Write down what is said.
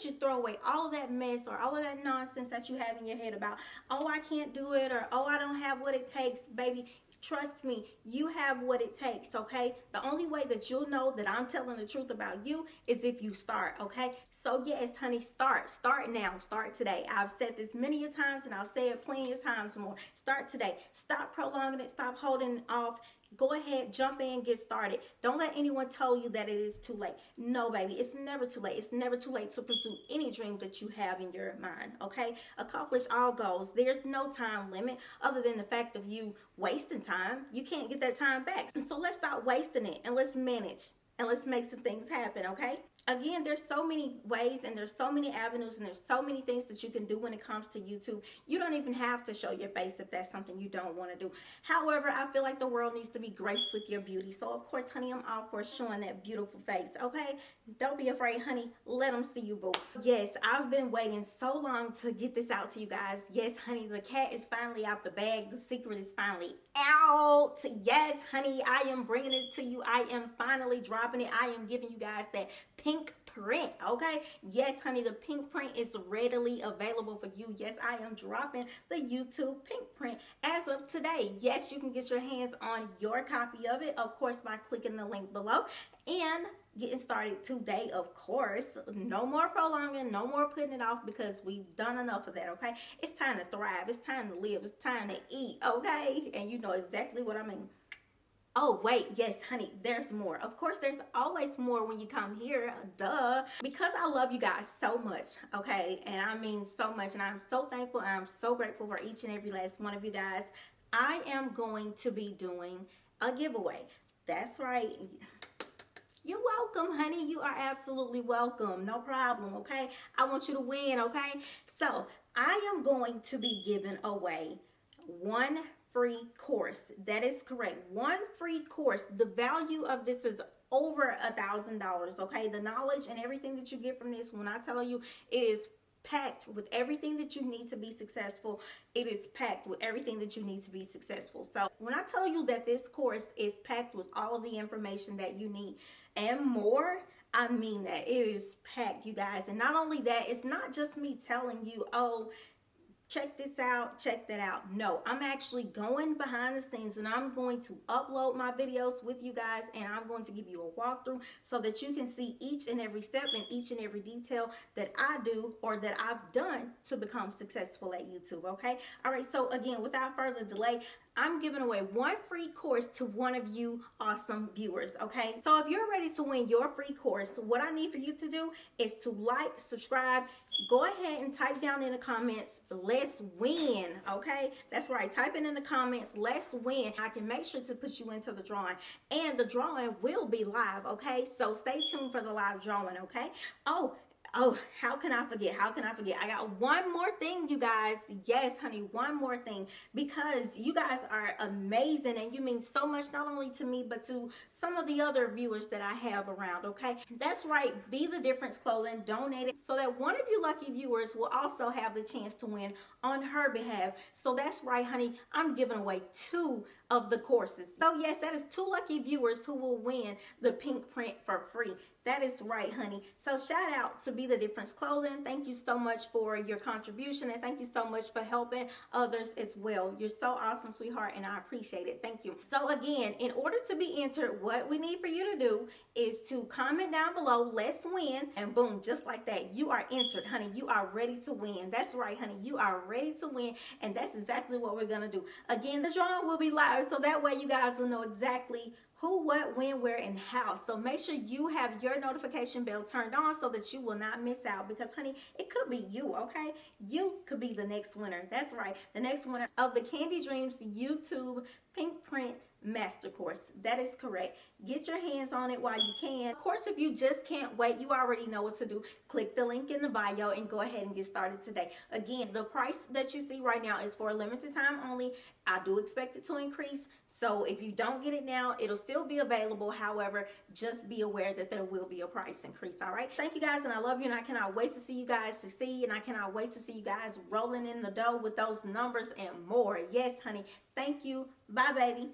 don't you throw away all of that mess or all of that nonsense that you have in your head about, oh, I can't do it, or oh, I don't have what it takes. Baby, trust me, you have what it takes, okay? The only way that you'll know that I'm telling the truth about you is if you start, okay? So yes, honey, start now, start today. I've said this many a times and I'll say it plenty of times more. Start today. Stop prolonging it, stop holding it off. Go ahead, jump in, get started. Don't let anyone tell you that it is too late. No, baby, it's never too late. It's never too late to pursue any dream that you have in your mind, okay? Accomplish all goals. There's no time limit other than the fact of you wasting time. You can't get that time back. So let's stop wasting it and let's manage and let's make some things happen, okay? Again, there's so many ways and there's so many avenues and there's so many things that you can do when it comes to YouTube. You don't even have to show your face if that's something you don't want to do. However, I feel like the world needs to be graced with your beauty. So, of course, honey, I'm all for showing that beautiful face, okay? Don't be afraid, honey. Let them see you, boo. Yes, I've been waiting so long to get this out to you guys. Yes, honey, the cat is finally out the bag. The secret is finally out. Yes, honey, I am bringing it to you. I am finally dropping it. I am giving you guys that pink print, okay? Yes, honey, the pink print is readily available for you. Yes, I am dropping the YouTube pink print as of today. Yes, you can get your hands on your copy of it, of course, by clicking the link below and getting started today, of course. No more prolonging, no more putting it off, because we've done enough of that, okay? It's time to thrive. It's time to live. It's time to eat, okay? And you know exactly what I mean. Oh, wait, yes, honey, there's more. Of course, there's always more when you come here, duh. Because I love you guys so much, okay? And I mean so much, and I'm so thankful and I'm so grateful for each and every last one of you guys. I am going to be doing a giveaway. That's right. You're welcome, honey. You are absolutely welcome. No problem, okay? I want you to win, okay? So, I am going to be giving away one free course. That is correct. One free course. The value of this is over $1,000, okay? The knowledge and everything that you get from this, when I tell you, it is packed with everything that you need to be successful. It is packed with everything that you need to be successful. So when I tell you that this course is packed with all of the information that you need and more, I mean that. It is packed, you guys. And not only that, it's not just me telling you, oh, check this out, check that out. No, I'm actually going behind the scenes and I'm going to upload my videos with you guys, and I'm going to give you a walkthrough so that you can see each and every step and each and every detail that I do or that I've done to become successful at YouTube, okay? All right, so again, without further delay, I'm giving away one free course to one of you awesome viewers, okay? So if you're ready to win your free course, what I need for you to do is to like, subscribe, go ahead and type down in the comments, let's win, okay? That's right, type it in the comments, let's win. I can make sure to put you into the drawing, and the drawing will be live, okay? So stay tuned for the live drawing, okay? Oh, how can I forget? How can I forget? I got one more thing, you guys. Yes, honey, one more thing. Because you guys are amazing and you mean so much, not only to me, but to some of the other viewers that I have around, okay? That's right. Be the Difference Clothing. Donate it so that one of you lucky viewers will also have the chance to win on her behalf. So that's right, honey. I'm giving away 2 of the courses. So yes, that is 2 lucky viewers who will win the pink print for free. That is right, honey. So shout out to Be the Difference Clothing. Thank you so much for your contribution, and thank you so much for helping others as well. You're so awesome, sweetheart, and I appreciate it. Thank you. So again, in order to be entered, what we need for you to do is to comment down below, let's win, and boom, just like that, you are entered, honey. You are ready to win. That's right, honey. You are ready to win, and that's exactly what we're going to do. Again, the drawing will be live, so that way you guys will know exactly who, what, when, where, and how. So make sure you have your notification bell turned on so that you will not miss out, because honey, it could be you, okay? You could be the next winner. That's right, the next winner of the Candy Dreams YouTube Pink Print Master Course. That is correct. Get your hands on it while you can. Of course, if you just can't wait, you already know what to do. Click the link in the bio and go ahead and get started today. Again, the price that you see right now is for a limited time only. I do expect it to increase. So if you don't get it now, it'll still be available. However, just be aware that there will be a price increase. All right. Thank you guys, and I love you, and I cannot wait to see you guys succeed, and I cannot wait to see you guys rolling in the dough with those numbers and more. Yes, honey. Thank you. Bye, baby.